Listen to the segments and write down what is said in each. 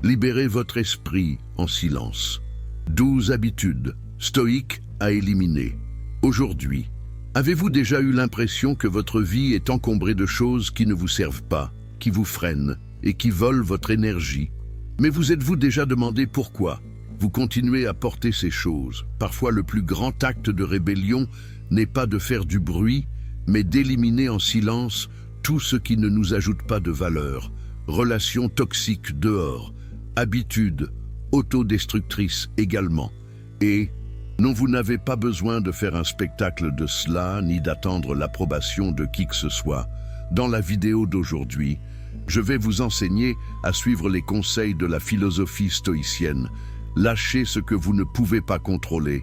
Libérez votre esprit en silence. 12 habitudes stoïques à éliminer. Aujourd'hui, avez-vous déjà eu l'impression que votre vie est encombrée de choses qui ne vous servent pas, qui vous freinent et qui volent votre énergie? Mais vous êtes-vous déjà demandé pourquoi vous continuez à porter ces choses? Parfois, le plus grand acte de rébellion n'est pas de faire du bruit, mais d'éliminer en silence tout ce qui ne nous ajoute pas de valeur. Relations toxiques dehors, habitudes autodestructrices également. Et non, vous n'avez pas besoin de faire un spectacle de cela, ni d'attendre l'approbation de qui que ce soit. Dans la vidéo d'aujourd'hui, je vais vous enseigner à suivre les conseils de la philosophie stoïcienne. Lâchez ce que vous ne pouvez pas contrôler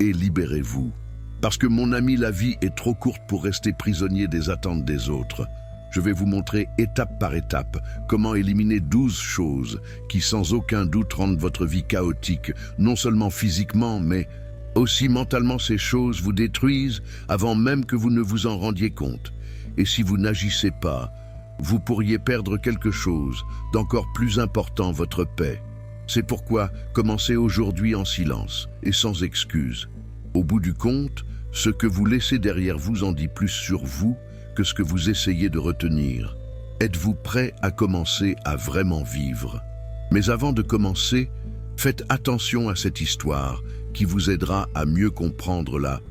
et libérez-vous. Parce que mon ami, la vie est trop courte pour rester prisonnier des attentes des autres. Je vais vous montrer étape par étape comment éliminer 12 choses qui sans aucun doute rendent votre vie chaotique, non seulement physiquement, mais aussi mentalement. Ces choses vous détruisent avant même que vous ne vous en rendiez compte. Et si vous n'agissez pas, vous pourriez perdre quelque chose d'encore plus important, votre paix. C'est pourquoi commencez aujourd'hui en silence et sans excuse. Au bout du compte, ce que vous laissez derrière vous en dit plus sur vous que ce que vous essayez de retenir. Êtes-vous prêt à commencer à vraiment vivre? Mais avant de commencer, faites attention à cette histoire qui vous aidera à mieux comprendre la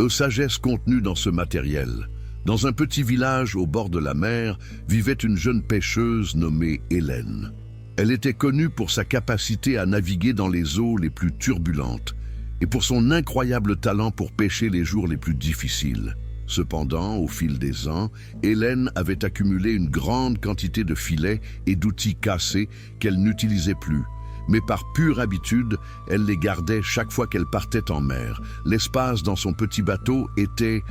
sagesse contenue dans ce matériel. Dans un petit village au bord de la mer, vivait une jeune pêcheuse nommée Hélène. Elle était connue pour sa capacité à naviguer dans les eaux les plus turbulentes et pour son incroyable talent pour pêcher les jours les plus difficiles. Cependant, au fil des ans, Hélène avait accumulé une grande quantité de filets et d'outils cassés qu'elle n'utilisait plus. Mais par pure habitude, elle les gardait chaque fois qu'elle partait en mer. L'espace dans son petit bateau était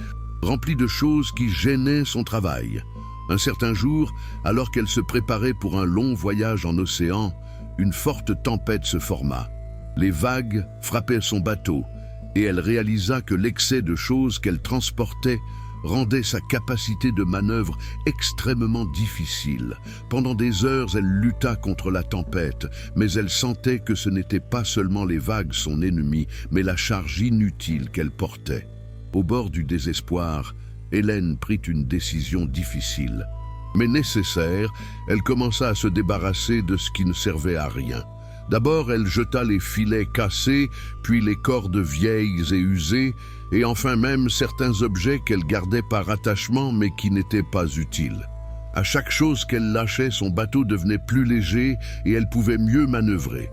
rempli de choses qui gênaient son travail. Un certain jour, alors qu'elle se préparait pour un long voyage en océan, une forte tempête se forma. Les vagues frappaient son bateau et elle réalisa que l'excès de choses qu'elle transportait rendait sa capacité de manœuvre extrêmement difficile. Pendant des heures, elle lutta contre la tempête, mais elle sentait que ce n'était pas seulement les vagues son ennemi, mais la charge inutile qu'elle portait. Au bord du désespoir, Hélène prit une décision difficile, mais nécessaire. Elle commença à se débarrasser de ce qui ne servait à rien. D'abord, elle jeta les filets cassés, puis les cordes vieilles et usées, et enfin même certains objets qu'elle gardait par attachement mais qui n'étaient pas utiles. À chaque chose qu'elle lâchait, son bateau devenait plus léger et elle pouvait mieux manœuvrer.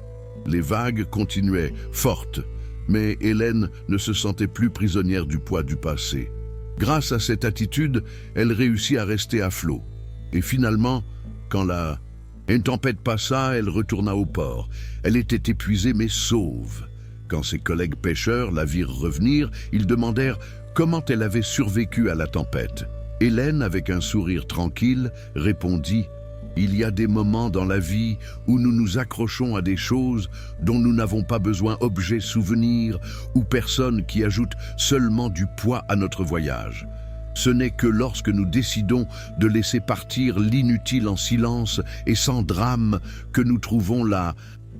Les vagues continuaient, fortes, mais Hélène ne se sentait plus prisonnière du poids du passé. Grâce à cette attitude, elle réussit à rester à flot. Et finalement, quand une tempête passa, elle retourna au port. Elle était épuisée mais sauve. Quand ses collègues pêcheurs la virent revenir, ils demandèrent comment elle avait survécu à la tempête. Hélène, avec un sourire tranquille, répondit « Il y a des moments dans la vie où nous nous accrochons à des choses dont nous n'avons pas besoin, objets, souvenirs ou personnes qui ajoutent seulement du poids à notre voyage. Ce n'est que lorsque nous décidons de laisser partir l'inutile en silence et sans drame que nous trouvons la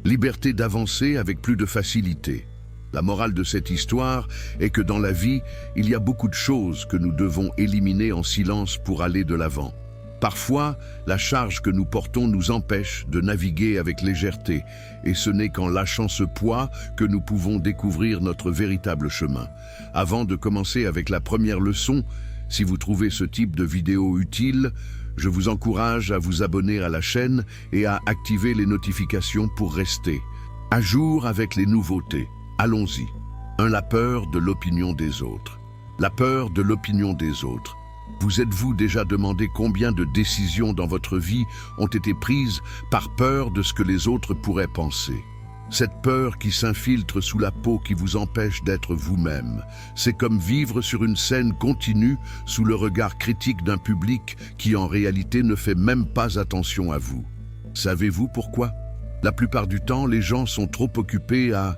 liberté d'avancer avec plus de facilité. » La morale de cette histoire est que dans la vie, il y a beaucoup de choses que nous devons éliminer en silence pour aller de l'avant. Parfois, la charge que nous portons nous empêche de naviguer avec légèreté, et ce n'est qu'en lâchant ce poids que nous pouvons découvrir notre véritable chemin. Avant de commencer avec la première leçon, si vous trouvez ce type de vidéo utile, je vous encourage à vous abonner à la chaîne et à activer les notifications pour rester à jour avec les nouveautés. Allons-y. 1. La peur de l'opinion des autres. La peur de l'opinion des autres. Vous êtes-vous déjà demandé combien de décisions dans votre vie ont été prises par peur de ce que les autres pourraient penser? Cette peur qui s'infiltre sous la peau qui vous empêche d'être vous-même. C'est comme vivre sur une scène continue sous le regard critique d'un public qui en réalité ne fait même pas attention à vous. Savez-vous pourquoi? La plupart du temps, les gens sont trop occupés à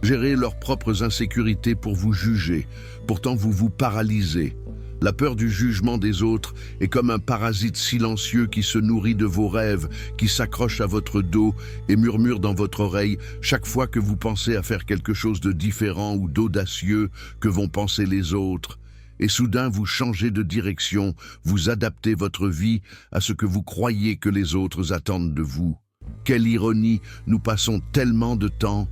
gérer leurs propres insécurités pour vous juger. Pourtant, vous vous paralysez. La peur du jugement des autres est comme un parasite silencieux qui se nourrit de vos rêves, qui s'accroche à votre dos et murmure dans votre oreille chaque fois que vous pensez à faire quelque chose de différent ou d'audacieux que vont penser les autres. Et soudain vous changez de direction, vous adaptez votre vie à ce que vous croyez que les autres attendent de vous. Quelle ironie, nous passons tellement de temps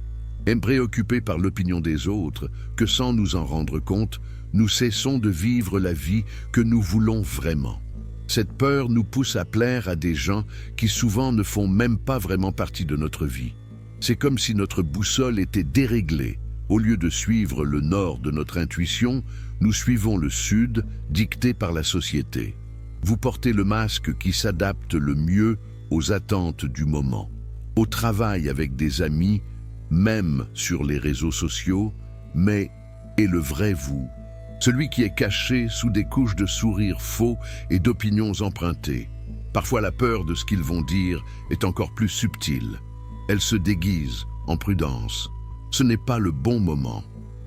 préoccupés par l'opinion des autres que sans nous en rendre compte, nous cessons de vivre la vie que nous voulons vraiment. Cette peur nous pousse à plaire à des gens qui souvent ne font même pas vraiment partie de notre vie. C'est comme si notre boussole était déréglée. Au lieu de suivre le nord de notre intuition, nous suivons le sud, dicté par la société. Vous portez le masque qui s'adapte le mieux aux attentes du moment. Au travail avec des amis, même sur les réseaux sociaux, mais est le vrai vous. Celui qui est caché sous des couches de sourires faux et d'opinions empruntées. Parfois la peur de ce qu'ils vont dire est encore plus subtile. Elle se déguise en prudence. Ce n'est pas le bon moment.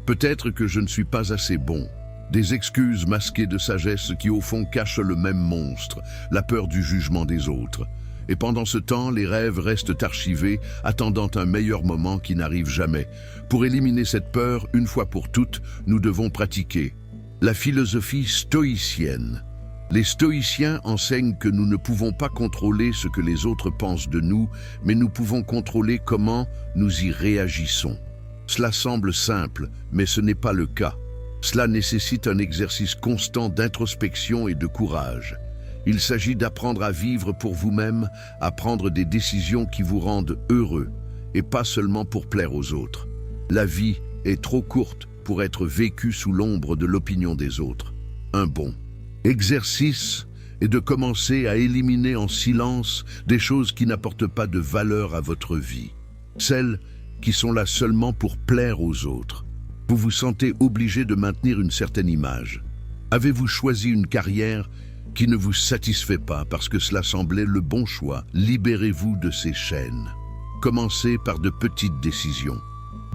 Peut-être que je ne suis pas assez bon. Des excuses masquées de sagesse qui au fond cachent le même monstre, la peur du jugement des autres. Et pendant ce temps, les rêves restent archivés, attendant un meilleur moment qui n'arrive jamais. Pour éliminer cette peur, une fois pour toutes, nous devons pratiquer la philosophie stoïcienne. Les stoïciens enseignent que nous ne pouvons pas contrôler ce que les autres pensent de nous, mais nous pouvons contrôler comment nous y réagissons. Cela semble simple, mais ce n'est pas le cas. Cela nécessite un exercice constant d'introspection et de courage. Il s'agit d'apprendre à vivre pour vous-même, à prendre des décisions qui vous rendent heureux, et pas seulement pour plaire aux autres. La vie est trop courte pour être vécue sous l'ombre de l'opinion des autres. Un bon exercice est de commencer à éliminer en silence des choses qui n'apportent pas de valeur à votre vie, celles qui sont là seulement pour plaire aux autres. Vous vous sentez obligé de maintenir une certaine image. Avez-vous choisi une carrière qui ne vous satisfait pas parce que cela semblait le bon choix? Libérez-vous de ces chaînes. Commencez par de petites décisions.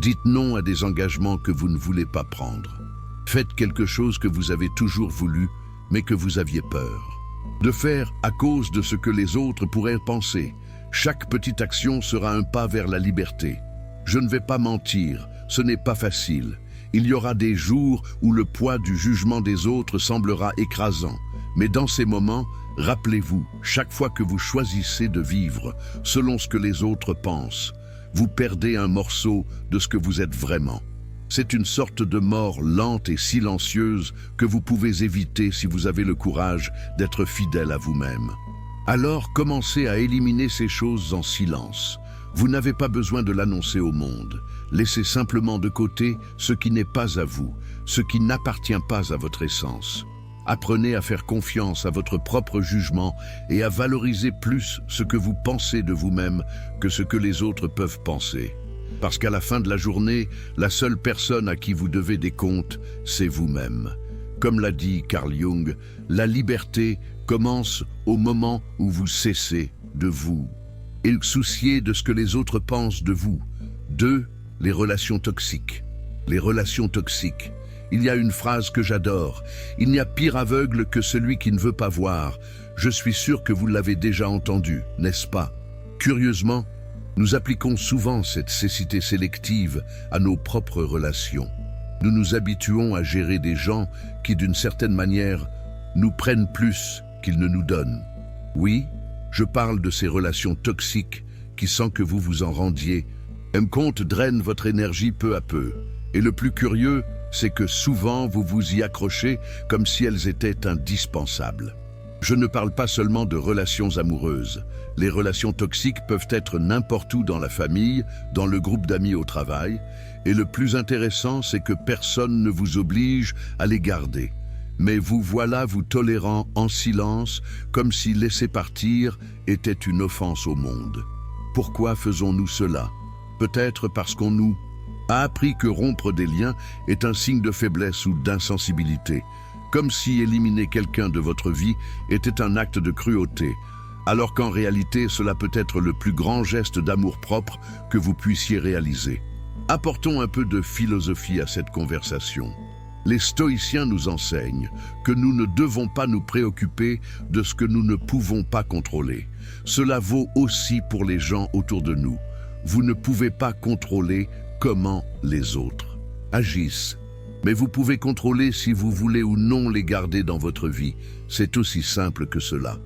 Dites non à des engagements que vous ne voulez pas prendre. Faites quelque chose que vous avez toujours voulu, mais que vous aviez peur de faire à cause de ce que les autres pourraient penser. Chaque petite action sera un pas vers la liberté. Je ne vais pas mentir, ce n'est pas facile. Il y aura des jours où le poids du jugement des autres semblera écrasant. Mais dans ces moments, rappelez-vous, chaque fois que vous choisissez de vivre selon ce que les autres pensent, vous perdez un morceau de ce que vous êtes vraiment. C'est une sorte de mort lente et silencieuse que vous pouvez éviter si vous avez le courage d'être fidèle à vous-même. Alors commencez à éliminer ces choses en silence. Vous n'avez pas besoin de l'annoncer au monde. Laissez simplement de côté ce qui n'est pas à vous, ce qui n'appartient pas à votre essence. Apprenez à faire confiance à votre propre jugement et à valoriser plus ce que vous pensez de vous-même que ce que les autres peuvent penser. Parce qu'à la fin de la journée, la seule personne à qui vous devez des comptes, c'est vous-même. Comme l'a dit Carl Jung, la liberté commence au moment où vous cessez de vous et soucier de ce que les autres pensent de vous. 2. Les relations toxiques. Les relations toxiques. Il y a une phrase que j'adore. Il n'y a pire aveugle que celui qui ne veut pas voir. Je suis sûr que vous l'avez déjà entendu, n'est-ce pas? Curieusement, nous appliquons souvent cette cécité sélective à nos propres relations. Nous nous habituons à gérer des gens qui, d'une certaine manière, nous prennent plus qu'ils ne nous donnent. Oui, je parle de ces relations toxiques qui, sans que vous vous en rendiez, compte drainent votre énergie peu à peu. Et le plus curieux, c'est que souvent vous vous y accrochez comme si elles étaient indispensables. Je ne parle pas seulement de relations amoureuses. Les relations toxiques peuvent être n'importe où dans la famille, dans le groupe d'amis au travail, et le plus intéressant, c'est que personne ne vous oblige à les garder. Mais vous voilà vous tolérant en silence, comme si laisser partir était une offense au monde. Pourquoi faisons-nous cela? Peut-être parce qu'on nous a appris que rompre des liens est un signe de faiblesse ou d'insensibilité, comme si éliminer quelqu'un de votre vie était un acte de cruauté, alors qu'en réalité cela peut être le plus grand geste d'amour-propre que vous puissiez réaliser. Apportons un peu de philosophie à cette conversation. Les stoïciens nous enseignent que nous ne devons pas nous préoccuper de ce que nous ne pouvons pas contrôler. Cela vaut aussi pour les gens autour de nous. Vous ne pouvez pas contrôler comment les autres agissent. Mais vous pouvez contrôler si vous voulez ou non les garder dans votre vie. C'est aussi simple que cela.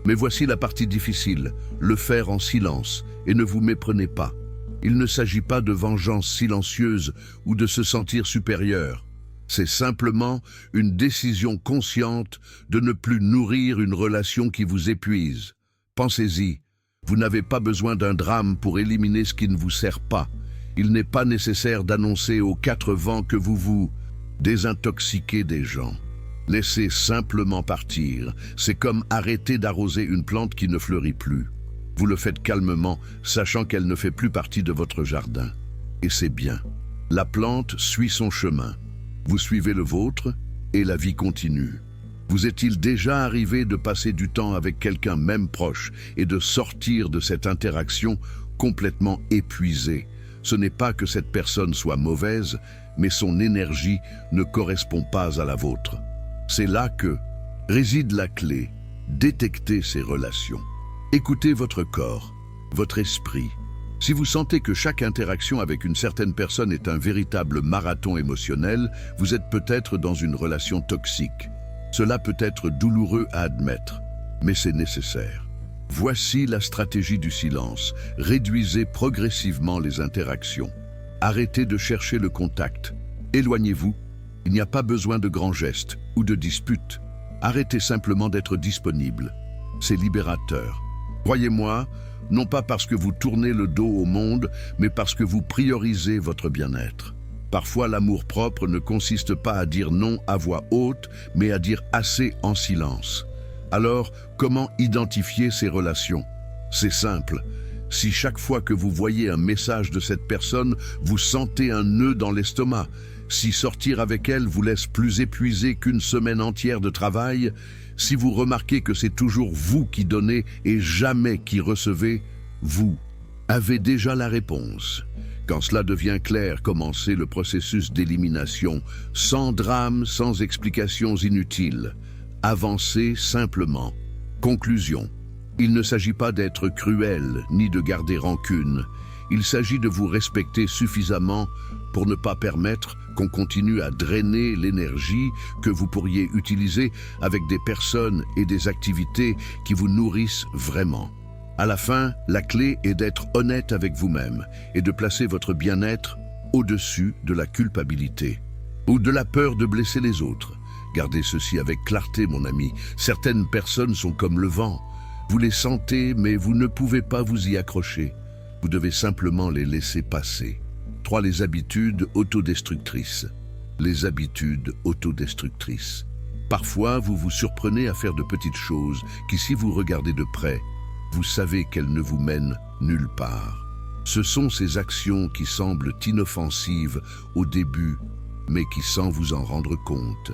Mais voici la partie difficile, le faire en silence, et ne vous méprenez pas. Il ne s'agit pas de vengeance silencieuse ou de se sentir supérieur. C'est simplement une décision consciente de ne plus nourrir une relation qui vous épuise. Pensez-y, vous n'avez pas besoin d'un drame pour éliminer ce qui ne vous sert pas. Il n'est pas nécessaire d'annoncer aux quatre vents que vous vous désintoxiquez des gens. Laissez simplement partir. C'est comme arrêter d'arroser une plante qui ne fleurit plus. Vous le faites calmement, sachant qu'elle ne fait plus partie de votre jardin. Et c'est bien. La plante suit son chemin. Vous suivez le vôtre et la vie continue. Vous est-il déjà arrivé de passer du temps avec quelqu'un même proche et de sortir de cette interaction complètement épuisé? Ce n'est pas que cette personne soit mauvaise, mais son énergie ne correspond pas à la vôtre. C'est là que réside la clé. Détectez ces relations. Écoutez votre corps, votre esprit. Si vous sentez que chaque interaction avec une certaine personne est un véritable marathon émotionnel, vous êtes peut-être dans une relation toxique. Cela peut être douloureux à admettre, mais c'est nécessaire. Voici la stratégie du silence. Réduisez progressivement les interactions. Arrêtez de chercher le contact. Éloignez-vous. Il n'y a pas besoin de grands gestes ou de disputes. Arrêtez simplement d'être disponible. C'est libérateur. Croyez-moi, non pas parce que vous tournez le dos au monde, mais parce que vous priorisez votre bien-être. Parfois, l'amour-propre ne consiste pas à dire non à voix haute, mais à dire assez en silence. Alors, comment identifier ces relations? C'est simple. Si chaque fois que vous voyez un message de cette personne, vous sentez un nœud dans l'estomac, si sortir avec elle vous laisse plus épuisé qu'une semaine entière de travail, si vous remarquez que c'est toujours vous qui donnez et jamais qui recevez, vous avez déjà la réponse. Quand cela devient clair, commencez le processus d'élimination, sans drame, sans explications inutiles. Avancez simplement. Conclusion. Il ne s'agit pas d'être cruel, ni de garder rancune. Il s'agit de vous respecter suffisamment pour ne pas permettre qu'on continue à drainer l'énergie que vous pourriez utiliser avec des personnes et des activités qui vous nourrissent vraiment. À la fin, la clé est d'être honnête avec vous-même et de placer votre bien-être au-dessus de la culpabilité ou de la peur de blesser les autres. Gardez ceci avec clarté, mon ami. Certaines personnes sont comme le vent. Vous les sentez, mais vous ne pouvez pas vous y accrocher. Vous devez simplement les laisser passer. 3. Les habitudes autodestructrices. Les habitudes autodestructrices. Parfois, vous vous surprenez à faire de petites choses qui, si vous regardez de près, vous savez qu'elles ne vous mènent nulle part. Ce sont ces actions qui semblent inoffensives au début, mais qui, sans vous en rendre compte,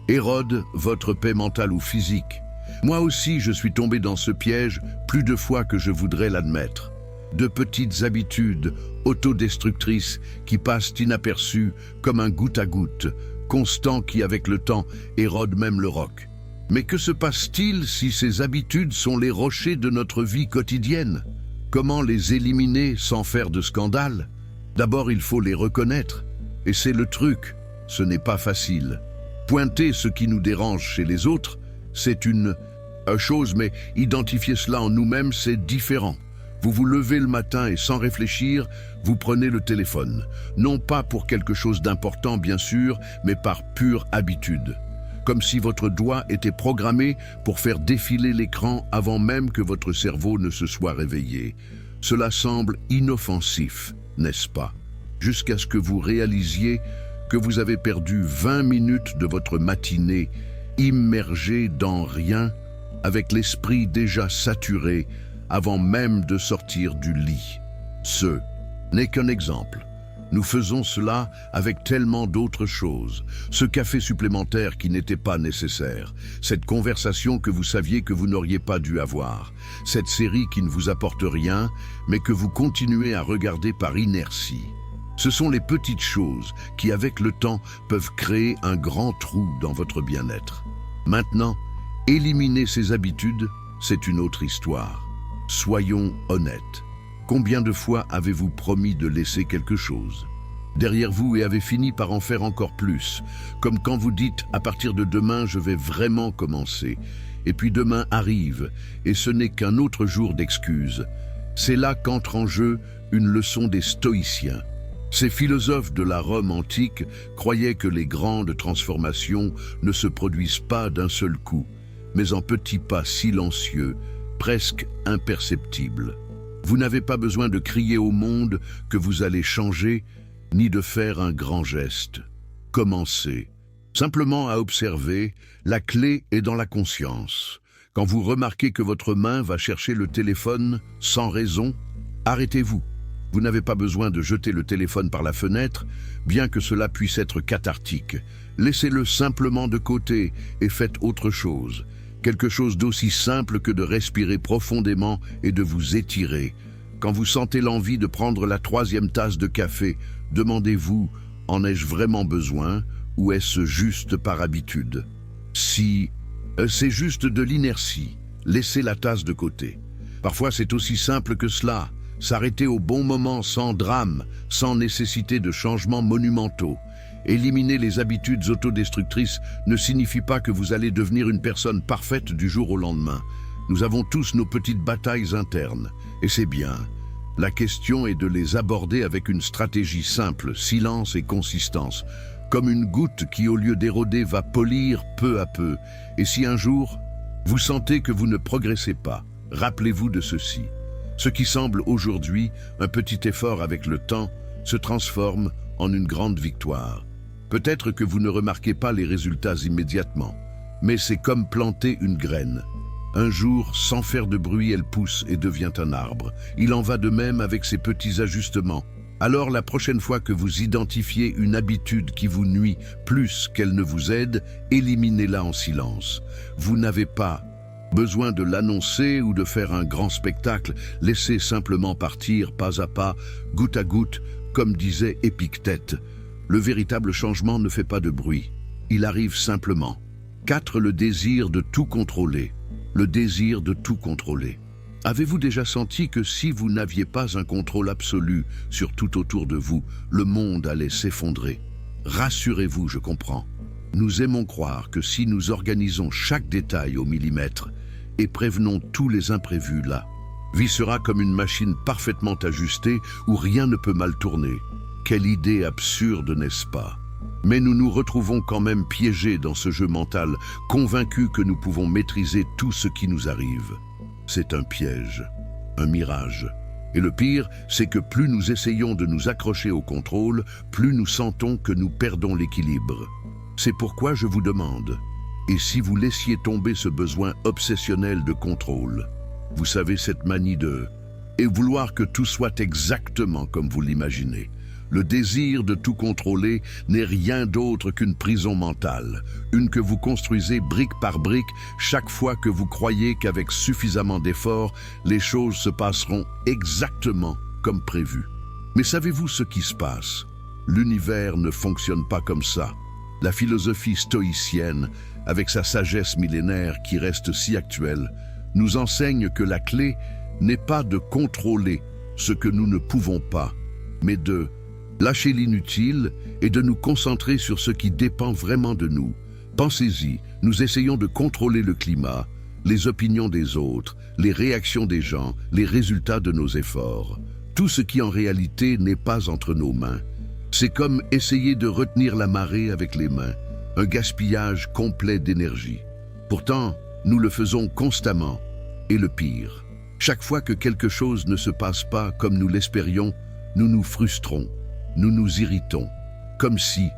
érodent votre paix mentale ou physique. Moi aussi, je suis tombé dans ce piège plus de fois que je voudrais l'admettre. De petites habitudes autodestructrices qui passent inaperçues comme un goutte à goutte, constant qui, avec le temps, érode même le roc. Mais que se passe-t-il si ces habitudes sont les rochers de notre vie quotidienne? Comment les éliminer sans faire de scandale? D'abord, il faut les reconnaître. Et c'est le truc, ce n'est pas facile. Pointer ce qui nous dérange chez les autres, c'est une chose, mais identifier cela en nous-mêmes, c'est différent. Vous vous levez le matin et sans réfléchir, vous prenez le téléphone. Non pas pour quelque chose d'important, bien sûr, mais par pure habitude. Comme si votre doigt était programmé pour faire défiler l'écran avant même que votre cerveau ne se soit réveillé. Cela semble inoffensif, n'est-ce pas? Jusqu'à ce que vous réalisiez que vous avez perdu 20 minutes de votre matinée, immergé dans rien, avec l'esprit déjà saturé, avant même de sortir du lit. Ce n'est qu'un exemple. Nous faisons cela avec tellement d'autres choses. Ce café supplémentaire qui n'était pas nécessaire. Cette conversation que vous saviez que vous n'auriez pas dû avoir. Cette série qui ne vous apporte rien, mais que vous continuez à regarder par inertie. Ce sont les petites choses qui, avec le temps, peuvent créer un grand trou dans votre bien-être. Maintenant, éliminer ces habitudes, c'est une autre histoire. Soyons honnêtes. Combien de fois avez-vous promis de laisser quelque chose derrière vous et avez fini par en faire encore plus, comme quand vous dites « à partir de demain, je vais vraiment commencer ». Et puis demain arrive, et ce n'est qu'un autre jour d'excuses. C'est là qu'entre en jeu une leçon des stoïciens. Ces philosophes de la Rome antique croyaient que les grandes transformations ne se produisent pas d'un seul coup, mais en petits pas silencieux, presque imperceptibles. Vous n'avez pas besoin de crier au monde que vous allez changer, ni de faire un grand geste. Commencez. Simplement à observer, la clé est dans la conscience. Quand vous remarquez que votre main va chercher le téléphone sans raison, arrêtez-vous. Vous n'avez pas besoin de jeter le téléphone par la fenêtre, bien que cela puisse être cathartique. Laissez-le simplement de côté et faites autre chose. Quelque chose d'aussi simple que de respirer profondément et de vous étirer. Quand vous sentez l'envie de prendre la 3e tasse de café, demandez-vous, en ai-je vraiment besoin ou est-ce juste par habitude? Si c'est juste de l'inertie, laissez la tasse de côté. Parfois c'est aussi simple que cela, s'arrêter au bon moment sans drame, sans nécessité de changements monumentaux. Éliminer les habitudes autodestructrices ne signifie pas que vous allez devenir une personne parfaite du jour au lendemain. Nous avons tous nos petites batailles internes, et c'est bien. La question est de les aborder avec une stratégie simple, silence et consistance, comme une goutte qui, au lieu d'éroder, va polir peu à peu. Et si un jour, vous sentez que vous ne progressez pas, rappelez-vous de ceci. Ce qui semble aujourd'hui un petit effort avec le temps se transforme en une grande victoire. Peut-être que vous ne remarquez pas les résultats immédiatement, mais c'est comme planter une graine. Un jour, sans faire de bruit, elle pousse et devient un arbre. Il en va de même avec ces petits ajustements. Alors la prochaine fois que vous identifiez une habitude qui vous nuit plus qu'elle ne vous aide, éliminez-la en silence. Vous n'avez pas besoin de l'annoncer ou de faire un grand spectacle. Laissez simplement partir pas à pas, goutte à goutte, comme disait Épictète. Le véritable changement ne fait pas de bruit. Il arrive simplement. 4. Le désir de tout contrôler. Le désir de tout contrôler. Avez-vous déjà senti que si vous n'aviez pas un contrôle absolu sur tout autour de vous, le monde allait s'effondrer? Rassurez-vous, je comprends. Nous aimons croire que si nous organisons chaque détail au millimètre et prévenons tous les imprévus, la vie sera comme une machine parfaitement ajustée où rien ne peut mal tourner. Quelle idée absurde, n'est-ce pas? Mais nous nous retrouvons quand même piégés dans ce jeu mental, convaincus que nous pouvons maîtriser tout ce qui nous arrive. C'est un piège, un mirage. Et le pire, c'est que plus nous essayons de nous accrocher au contrôle, plus nous sentons que nous perdons l'équilibre. C'est pourquoi je vous demande, et si vous laissiez tomber ce besoin obsessionnel de contrôle? Vous savez, cette manie de et vouloir que tout soit exactement comme vous l'imaginez. Le désir de tout contrôler n'est rien d'autre qu'une prison mentale, une que vous construisez brique par brique chaque fois que vous croyez qu'avec suffisamment d'efforts, les choses se passeront exactement comme prévu. Mais savez-vous ce qui se passe? L'univers ne fonctionne pas comme ça. La philosophie stoïcienne, avec sa sagesse millénaire qui reste si actuelle, nous enseigne que la clé n'est pas de contrôler ce que nous ne pouvons pas, mais de lâcher l'inutile et de nous concentrer sur ce qui dépend vraiment de nous. Pensez-y, nous essayons de contrôler le climat, les opinions des autres, les réactions des gens, les résultats de nos efforts. Tout ce qui en réalité n'est pas entre nos mains. C'est comme essayer de retenir la marée avec les mains, un gaspillage complet d'énergie. Pourtant, nous le faisons constamment. Et le pire, chaque fois que quelque chose ne se passe pas comme nous l'espérions, nous nous frustrons. Nous nous irritons, comme si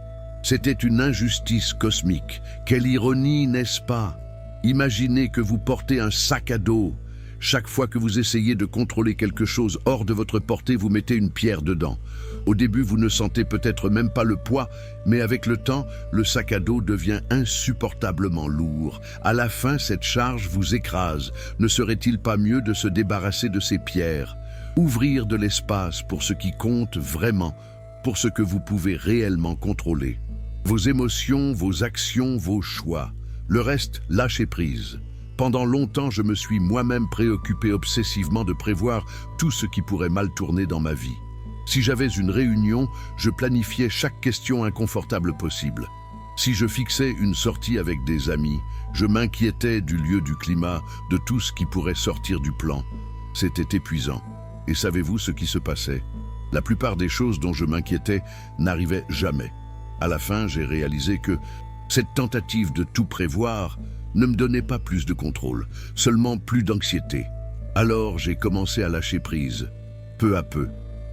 c'était une injustice cosmique. Quelle ironie, n'est-ce pas? Imaginez que vous portez un sac à dos. Chaque fois que vous essayez de contrôler quelque chose hors de votre portée, vous mettez une pierre dedans. Au début, vous ne sentez peut-être même pas le poids, mais avec le temps, le sac à dos devient insupportablement lourd. À la fin, cette charge vous écrase. Ne serait-il pas mieux de se débarrasser de ces pierres? Ouvrir de l'espace pour ce qui compte vraiment, pour ce que vous pouvez réellement contrôler. Vos émotions, vos actions, vos choix. Le reste, lâchez prise. Pendant longtemps, je me suis moi-même préoccupé obsessivement de prévoir tout ce qui pourrait mal tourner dans ma vie. Si j'avais une réunion, je planifiais chaque question inconfortable possible. Si je fixais une sortie avec des amis, je m'inquiétais du lieu, du climat, de tout ce qui pourrait sortir du plan. C'était épuisant. Et savez-vous ce qui se passait? La plupart des choses dont je m'inquiétais n'arrivaient jamais. À la fin, j'ai réalisé que cette tentative de tout prévoir ne me donnait pas plus de contrôle, seulement plus d'anxiété. Alors j'ai commencé à lâcher prise. Peu à peu,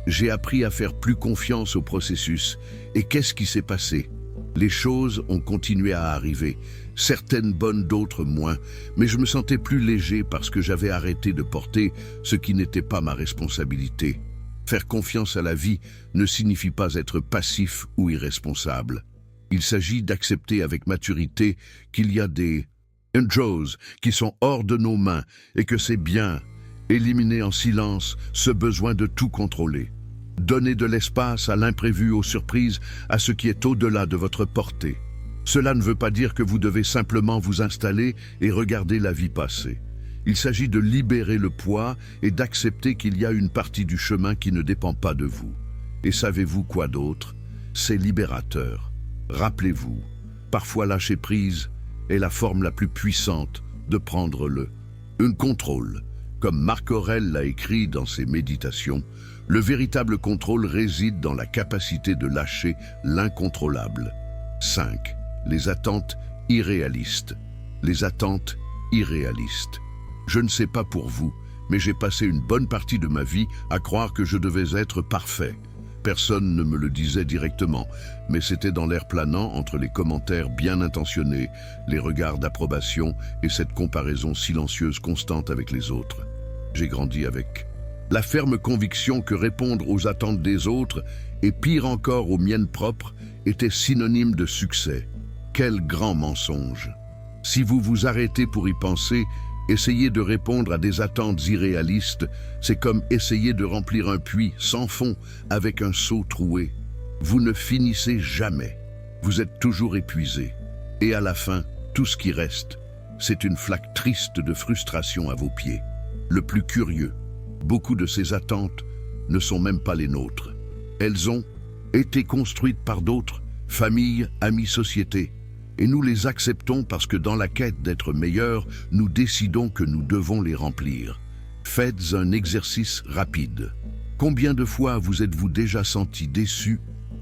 j'ai appris à faire plus confiance au processus. Et qu'est-ce qui s'est passé? Les choses ont continué à arriver, certaines bonnes, d'autres moins, mais je me sentais plus léger parce que j'avais arrêté de porter ce qui n'était pas ma responsabilité. Faire confiance à la vie ne signifie pas être passif ou irresponsable. Il s'agit d'accepter avec maturité qu'il y a des choses qui sont hors de nos mains et que c'est bien. Éliminer en silence ce besoin de tout contrôler. Donner de l'espace à l'imprévu, aux surprises, à ce qui est au-delà de votre portée. Cela ne veut pas dire que vous devez simplement vous installer et regarder la vie passer. Il s'agit de libérer le poids et d'accepter qu'il y a une partie du chemin qui ne dépend pas de vous. Et savez-vous quoi d'autre? C'est libérateur. Rappelez-vous, parfois lâcher prise est la forme la plus puissante de prendre un contrôle. Comme Marc Aurèle l'a écrit dans ses méditations, le véritable contrôle réside dans la capacité de lâcher l'incontrôlable. 5. Les attentes irréalistes. Les attentes irréalistes. Je ne sais pas pour vous, mais j'ai passé une bonne partie de ma vie à croire que je devais être parfait. Personne ne me le disait directement, mais c'était dans l'air planant entre les commentaires bien intentionnés, les regards d'approbation et cette comparaison silencieuse constante avec les autres. J'ai grandi avec la ferme conviction que répondre aux attentes des autres, et pire encore aux miennes propres, était synonyme de succès. Quel grand mensonge! Si vous vous arrêtez pour y penser, essayer de répondre à des attentes irréalistes, c'est comme essayer de remplir un puits sans fond avec un seau troué. Vous ne finissez jamais. Vous êtes toujours épuisé. Et à la fin, tout ce qui reste, c'est une flaque triste de frustration à vos pieds. Le plus curieux, beaucoup de ces attentes ne sont même pas les nôtres. Elles ont été construites par d'autres, familles, amis, sociétés. Et nous les acceptons parce que dans la quête d'être meilleurs, nous décidons que nous devons les remplir. Faites un exercice rapide. Combien de fois vous êtes-vous déjà senti déçu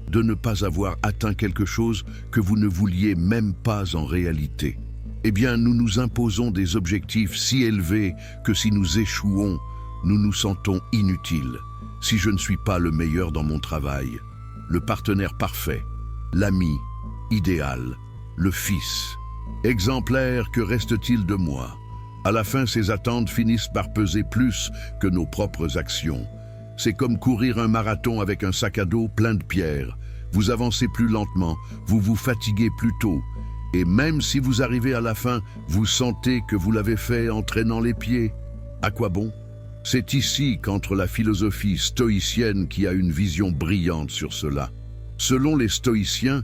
de ne pas avoir atteint quelque chose que vous ne vouliez même pas en réalité? Eh bien, nous nous imposons des objectifs si élevés que si nous échouons, nous nous sentons inutiles. Si je ne suis pas le meilleur dans mon travail, le partenaire parfait, l'ami idéal, le fils exemplaire, que reste-t-il de moi? À la fin, ces attentes finissent par peser plus que nos propres actions. C'est comme courir un marathon avec un sac à dos plein de pierres. Vous avancez plus lentement, vous vous fatiguez plus tôt. Et même si vous arrivez à la fin, vous sentez que vous l'avez fait en traînant les pieds. À quoi bon? C'est ici qu'entre la philosophie stoïcienne qui a une vision brillante sur cela. Selon les stoïciens,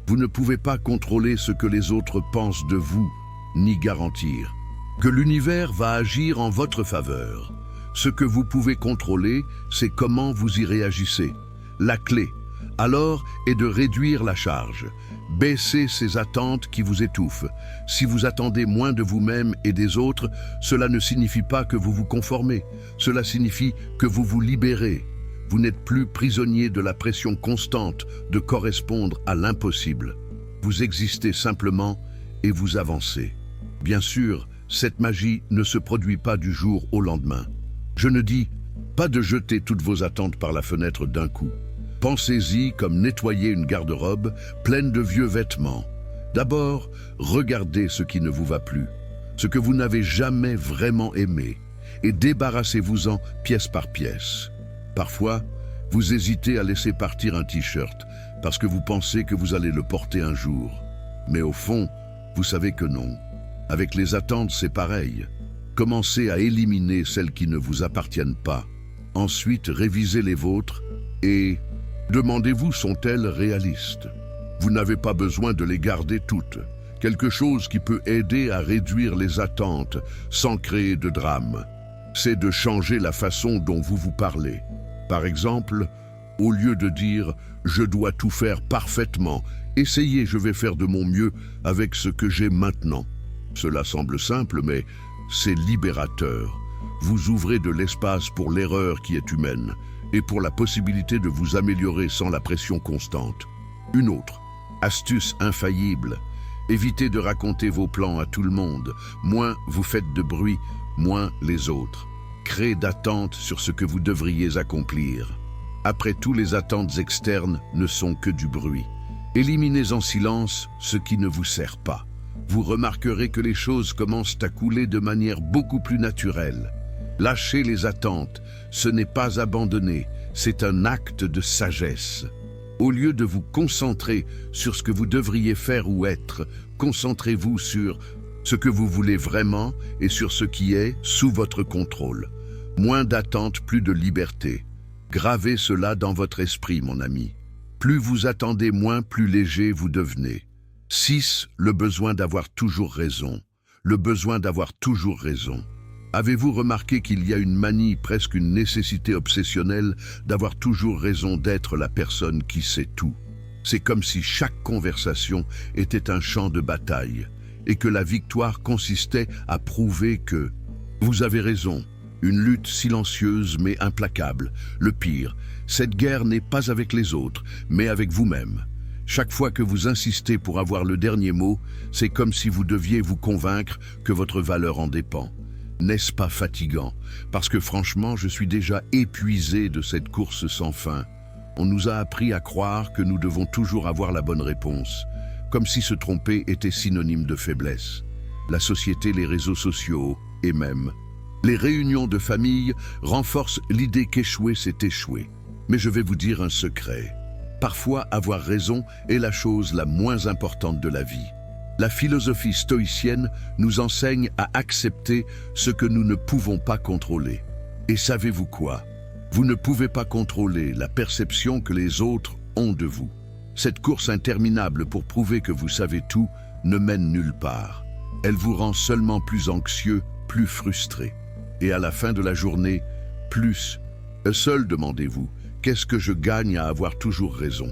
vous ne pouvez pas contrôler ce que les autres pensent de vous, ni garantir que l'univers va agir en votre faveur. Ce que vous pouvez contrôler, c'est comment vous y réagissez. La clé, alors, est de réduire la charge. Baissez ces attentes qui vous étouffent. Si vous attendez moins de vous-même et des autres, cela ne signifie pas que vous vous conformez. Cela signifie que vous vous libérez. Vous n'êtes plus prisonnier de la pression constante de correspondre à l'impossible. Vous existez simplement et vous avancez. Bien sûr, cette magie ne se produit pas du jour au lendemain. Je ne dis pas de jeter toutes vos attentes par la fenêtre d'un coup. Pensez-y comme nettoyer une garde-robe pleine de vieux vêtements. D'abord, regardez ce qui ne vous va plus, ce que vous n'avez jamais vraiment aimé, et débarrassez-vous-en pièce par pièce. Parfois, vous hésitez à laisser partir un t-shirt parce que vous pensez que vous allez le porter un jour. Mais au fond, vous savez que non. Avec les attentes, c'est pareil. Commencez à éliminer celles qui ne vous appartiennent pas. Ensuite, révisez les vôtres et Demandez-vous, sont-elles réalistes? Vous n'avez pas besoin de les garder toutes. Quelque chose qui peut aider à réduire les attentes sans créer de drame, c'est de changer la façon dont vous vous parlez. Par exemple, au lieu de dire « je dois tout faire parfaitement », essayez « je vais faire de mon mieux avec ce que j'ai maintenant ». Cela semble simple, mais c'est libérateur. Vous ouvrez de l'espace pour l'erreur qui est humaine et pour la possibilité de vous améliorer sans la pression constante. Une autre astuce infaillible: évitez de raconter vos plans à tout le monde. Moins vous faites de bruit, moins les autres. Créez d'attentes sur ce que vous devriez accomplir. Après tout, les attentes externes ne sont que du bruit. Éliminez en silence ce qui ne vous sert pas. Vous remarquerez que les choses commencent à couler de manière beaucoup plus naturelle. Lâcher les attentes, ce n'est pas abandonner, c'est un acte de sagesse. Au lieu de vous concentrer sur ce que vous devriez faire ou être, concentrez-vous sur ce que vous voulez vraiment et sur ce qui est sous votre contrôle. Moins d'attentes, plus de liberté. Gravez cela dans votre esprit, mon ami. Plus vous attendez, moins plus léger vous devenez. 6. Le besoin d'avoir toujours raison. Le besoin d'avoir toujours raison. Avez-vous remarqué qu'il y a une manie, presque une nécessité obsessionnelle, d'avoir toujours raison, d'être la personne qui sait tout? C'est comme si chaque conversation était un champ de bataille et que la victoire consistait à prouver que vous avez raison. Une lutte silencieuse mais implacable. Le pire, cette guerre n'est pas avec les autres, mais avec vous-même. Chaque fois que vous insistez pour avoir le dernier mot, c'est comme si vous deviez vous convaincre que votre valeur en dépend. N'est-ce pas fatigant? Parce que franchement, je suis déjà épuisé de cette course sans fin. On nous a appris à croire que nous devons toujours avoir la bonne réponse, comme si se tromper était synonyme de faiblesse. La société, les réseaux sociaux et même les réunions de famille renforcent l'idée qu'échouer, c'est échouer. Mais je vais vous dire un secret. Parfois, avoir raison est la chose la moins importante de la vie. La philosophie stoïcienne nous enseigne à accepter ce que nous ne pouvons pas contrôler. Et savez-vous quoi? Vous ne pouvez pas contrôler la perception que les autres ont de vous. Cette course interminable pour prouver que vous savez tout ne mène nulle part. Elle vous rend seulement plus anxieux, plus frustré. Et à la fin de la journée, plus. Seul demandez-vous, qu'est-ce que je gagne à avoir toujours raison?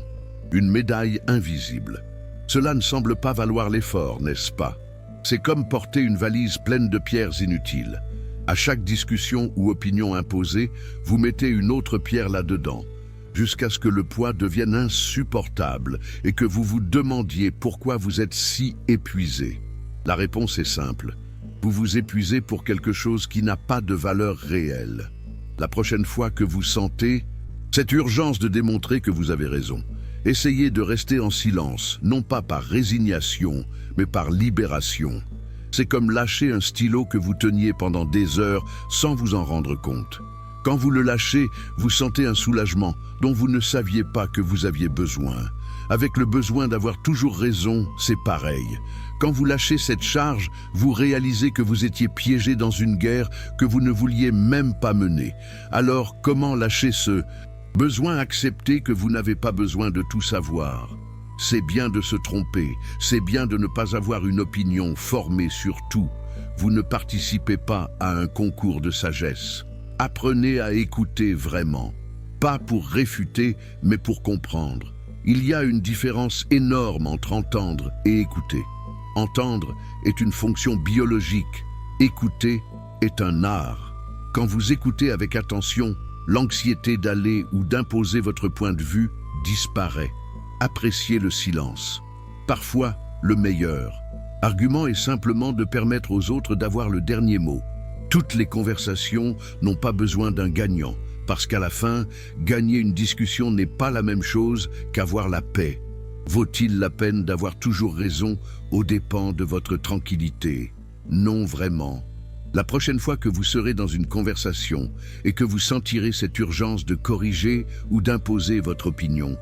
Une médaille invisible. Cela ne semble pas valoir l'effort, n'est-ce pas? C'est comme porter une valise pleine de pierres inutiles. À chaque discussion ou opinion imposée, vous mettez une autre pierre là-dedans, jusqu'à ce que le poids devienne insupportable et que vous vous demandiez pourquoi vous êtes si épuisé. La réponse est simple. Vous vous épuisez pour quelque chose qui n'a pas de valeur réelle. La prochaine fois que vous sentez cette urgence de démontrer que vous avez raison, essayez de rester en silence, non pas par résignation, mais par libération. C'est comme lâcher un stylo que vous teniez pendant des heures sans vous en rendre compte. Quand vous le lâchez, vous sentez un soulagement dont vous ne saviez pas que vous aviez besoin. Avec le besoin d'avoir toujours raison, c'est pareil. Quand vous lâchez cette charge, vous réalisez que vous étiez piégé dans une guerre que vous ne vouliez même pas mener. Alors, comment lâcher ce besoin? Accepter que vous n'avez pas besoin de tout savoir. C'est bien de se tromper, c'est bien de ne pas avoir une opinion formée sur tout. Vous ne participez pas à un concours de sagesse. Apprenez à écouter vraiment. Pas pour réfuter, mais pour comprendre. Il y a une différence énorme entre entendre et écouter. Entendre est une fonction biologique. Écouter est un art. Quand vous écoutez avec attention, l'anxiété d'aller ou d'imposer votre point de vue disparaît. Appréciez le silence. Parfois, le meilleur argument est simplement de permettre aux autres d'avoir le dernier mot. Toutes les conversations n'ont pas besoin d'un gagnant, parce qu'à la fin, gagner une discussion n'est pas la même chose qu'avoir la paix. Vaut-il la peine d'avoir toujours raison aux dépens de votre tranquillité? Non, vraiment. La prochaine fois que vous serez dans une conversation et que vous sentirez cette urgence de corriger ou d'imposer votre opinion,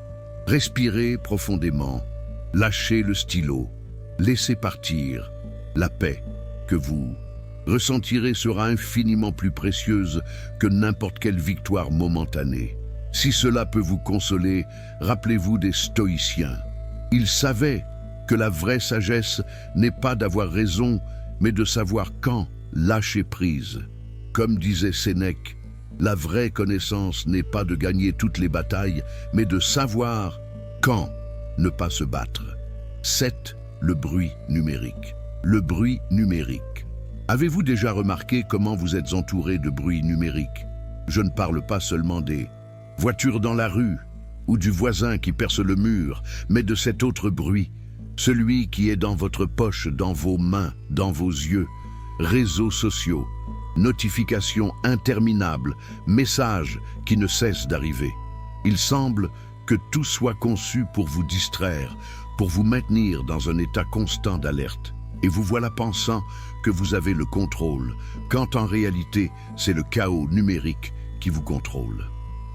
respirez profondément, lâchez le stylo, laissez partir. La paix que vous ressentirez sera infiniment plus précieuse que n'importe quelle victoire momentanée. Si cela peut vous consoler, rappelez-vous des stoïciens. Ils savaient que la vraie sagesse n'est pas d'avoir raison, mais de savoir quand lâcher prise. Comme disait Sénèque, la vraie connaissance n'est pas de gagner toutes les batailles, mais de savoir quand ne pas se battre. 7. Le bruit numérique. Le bruit numérique. Avez-vous déjà remarqué comment vous êtes entouré de bruit numérique? Je ne parle pas seulement des voitures dans la rue ou du voisin qui perce le mur, mais de cet autre bruit, celui qui est dans votre poche, dans vos mains, dans vos yeux, réseaux sociaux, notifications interminables, messages qui ne cessent d'arriver. Il semble que tout soit conçu pour vous distraire, pour vous maintenir dans un état constant d'alerte. Et vous voilà pensant que vous avez le contrôle, quand en réalité, c'est le chaos numérique qui vous contrôle.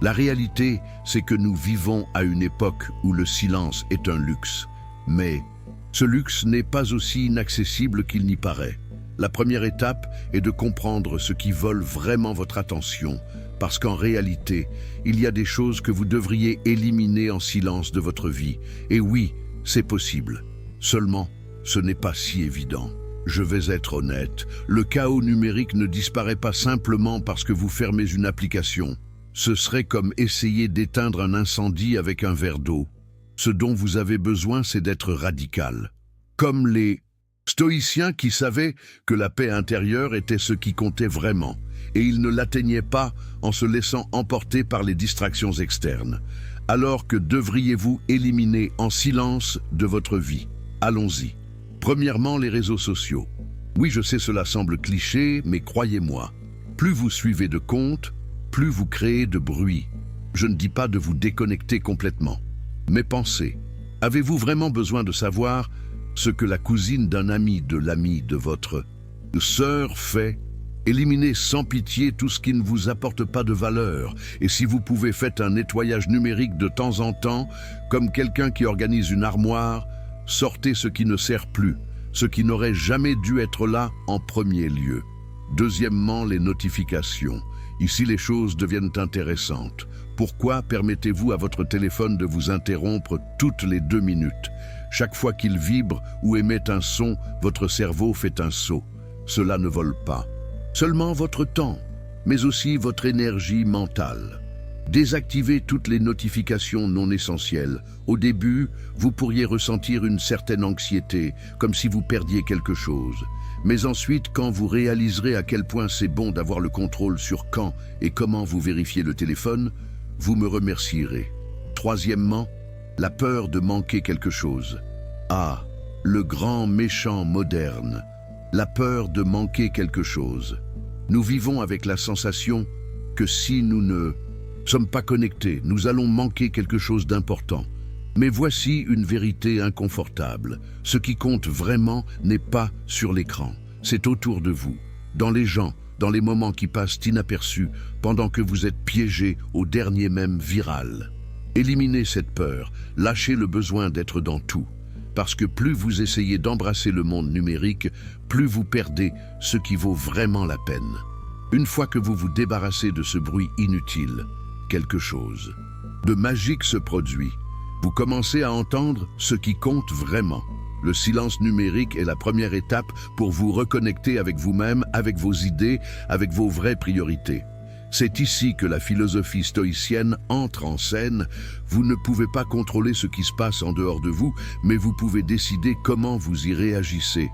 La réalité, c'est que nous vivons à une époque où le silence est un luxe. Mais ce luxe n'est pas aussi inaccessible qu'il n'y paraît. La première étape est de comprendre ce qui vole vraiment votre attention, parce qu'en réalité, il y a des choses que vous devriez éliminer en silence de votre vie. Et oui, c'est possible. Seulement, ce n'est pas si évident. Je vais être honnête, le chaos numérique ne disparaît pas simplement parce que vous fermez une application. Ce serait comme essayer d'éteindre un incendie avec un verre d'eau. Ce dont vous avez besoin, c'est d'être radical. Comme les stoïciens qui savaient que la paix intérieure était ce qui comptait vraiment, et ils ne l'atteignaient pas en se laissant emporter par les distractions externes. Alors que devriez-vous éliminer en silence de votre vie? Allons-y. Premièrement, les réseaux sociaux. Oui, je sais, cela semble cliché, mais croyez-moi, plus vous suivez de comptes, plus vous créez de bruit. Je ne dis pas de vous déconnecter complètement. Mais pensez, avez-vous vraiment besoin de savoir ce que la cousine d'un ami de votre sœur fait? Éliminez sans pitié tout ce qui ne vous apporte pas de valeur. Et si vous pouvez, faites un nettoyage numérique de temps en temps, comme quelqu'un qui organise une armoire. Sortez ce qui ne sert plus, ce qui n'aurait jamais dû être là en premier lieu. Deuxièmement, les notifications. Ici, les choses deviennent intéressantes. Pourquoi permettez-vous à votre téléphone de vous interrompre toutes les 2 minutes? Chaque fois qu'il vibre ou émet un son, votre cerveau fait un saut. Cela ne vole pas. Seulement votre temps, mais aussi votre énergie mentale. Désactivez toutes les notifications non essentielles. Au début, vous pourriez ressentir une certaine anxiété, comme si vous perdiez quelque chose. Mais ensuite, quand vous réaliserez à quel point c'est bon d'avoir le contrôle sur quand et comment vous vérifiez le téléphone, vous me remercierez. Troisièmement, la peur de manquer quelque chose. Ah, le grand méchant moderne. La peur de manquer quelque chose. Nous vivons avec la sensation que si nous ne sommes pas connectés, nous allons manquer quelque chose d'important. Mais voici une vérité inconfortable. Ce qui compte vraiment n'est pas sur l'écran. C'est autour de vous, dans les gens, dans les moments qui passent inaperçus, pendant que vous êtes piégé au dernier mème viral. Éliminez cette peur, lâchez le besoin d'être dans tout. Parce que plus vous essayez d'embrasser le monde numérique, plus vous perdez ce qui vaut vraiment la peine. Une fois que vous vous débarrassez de ce bruit inutile, quelque chose de magique se produit. Vous commencez à entendre ce qui compte vraiment. Le silence numérique est la première étape pour vous reconnecter avec vous-même, avec vos idées, avec vos vraies priorités. C'est ici que la philosophie stoïcienne entre en scène. Vous ne pouvez pas contrôler ce qui se passe en dehors de vous, mais vous pouvez décider comment vous y réagissez.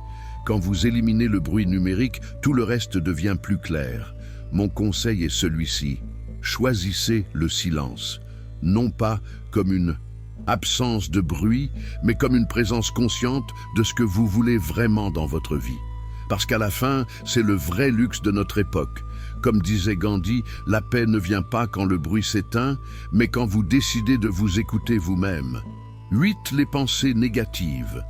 Quand vous éliminez le bruit numérique, tout le reste devient plus clair. Mon conseil est celui-ci. Choisissez le silence, non pas comme une absence de bruit, mais comme une présence consciente de ce que vous voulez vraiment dans votre vie. Parce qu'à la fin, c'est le vrai luxe de notre époque. Comme disait Gandhi, la paix ne vient pas quand le bruit s'éteint, mais quand vous décidez de vous écouter vous-même. 8. Les pensées négatives.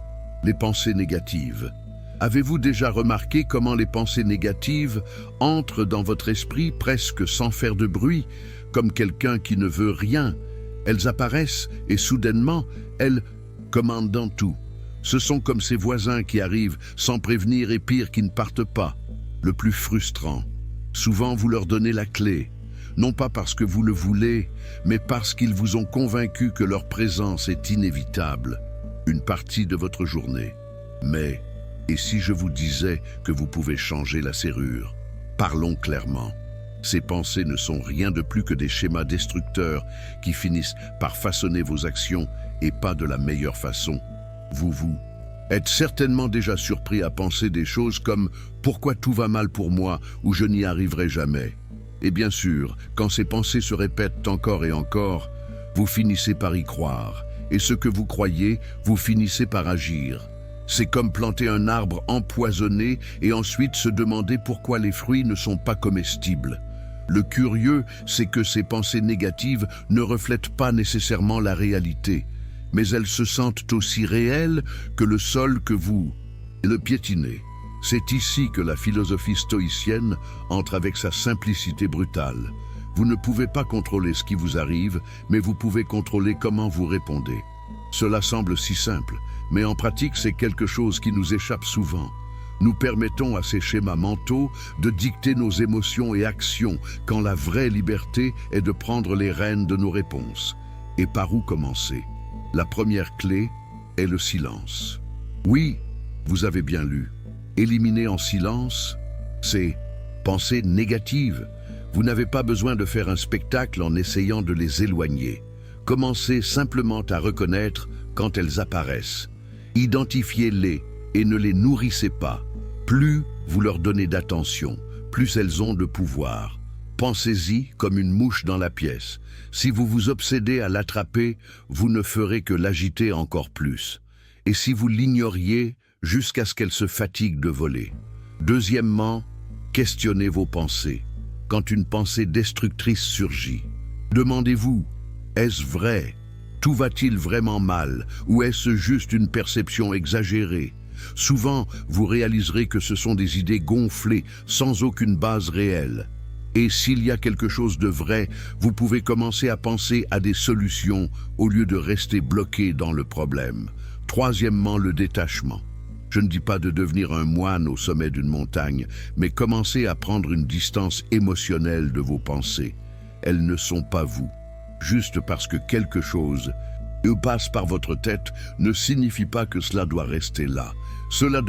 Les pensées négatives. Avez-vous déjà remarqué comment les pensées négatives entrent dans votre esprit presque sans faire de bruit, comme quelqu'un qui ne veut rien? Elles apparaissent et soudainement, elles commandent dans tout. Ce sont comme ces voisins qui arrivent sans prévenir et pire qui ne partent pas. Le plus frustrant, souvent vous leur donnez la clé. non pas parce que vous le voulez, mais parce qu'ils vous ont convaincu que leur présence est inévitable, une partie de votre journée. Mais, et si je vous disais que vous pouvez changer la serrure? Parlons clairement. Ces pensées ne sont rien de plus que des schémas destructeurs qui finissent par façonner vos actions et pas de la meilleure façon. Vous êtes certainement déjà surpris à penser des choses comme « pourquoi tout va mal pour moi » ou « je n'y arriverai jamais ». Et bien sûr, quand ces pensées se répètent encore et encore, vous finissez par y croire. Et ce que vous croyez, vous finissez par agir. C'est comme planter un arbre empoisonné et ensuite se demander pourquoi les fruits ne sont pas comestibles. Le curieux, c'est que ces pensées négatives ne reflètent pas nécessairement la réalité, mais elles se sentent aussi réelles que le sol que vous le piétinez. C'est ici que la philosophie stoïcienne entre avec sa simplicité brutale. Vous ne pouvez pas contrôler ce qui vous arrive, mais vous pouvez contrôler comment vous répondez. Cela semble si simple, mais en pratique c'est quelque chose qui nous échappe souvent. Nous permettons à ces schémas mentaux de dicter nos émotions et actions, quand la vraie liberté est de prendre les rênes de nos réponses. Et par où commencer? La première clé est le silence. Oui, vous avez bien lu. Éliminer en silence, c'est pensées négatives. Vous n'avez pas besoin de faire un spectacle en essayant de les éloigner. Commencez simplement à reconnaître quand elles apparaissent. Identifiez-les et ne les nourrissez pas. Plus vous leur donnez d'attention, plus elles ont de pouvoir. Pensez-y comme une mouche dans la pièce. Si vous vous obsédez à l'attraper, vous ne ferez que l'agiter encore plus. Et si vous l'ignoriez, jusqu'à ce qu'elle se fatigue de voler. Deuxièmement, questionnez vos pensées. Quand une pensée destructrice surgit, demandez-vous, est-ce vrai? Tout va-t-il vraiment mal? Ou est-ce juste une perception exagérée? Souvent, vous réaliserez que ce sont des idées gonflées, sans aucune base réelle. Et s'il y a quelque chose de vrai, vous pouvez commencer à penser à des solutions au lieu de rester bloqué dans le problème. Troisièmement, le détachement. Je ne dis pas de devenir un moine au sommet d'une montagne, mais commencez à prendre une distance émotionnelle de vos pensées. Elles ne sont pas vous. Juste parce que quelque chose passe par votre tête ne signifie pas que cela doit rester là. Cela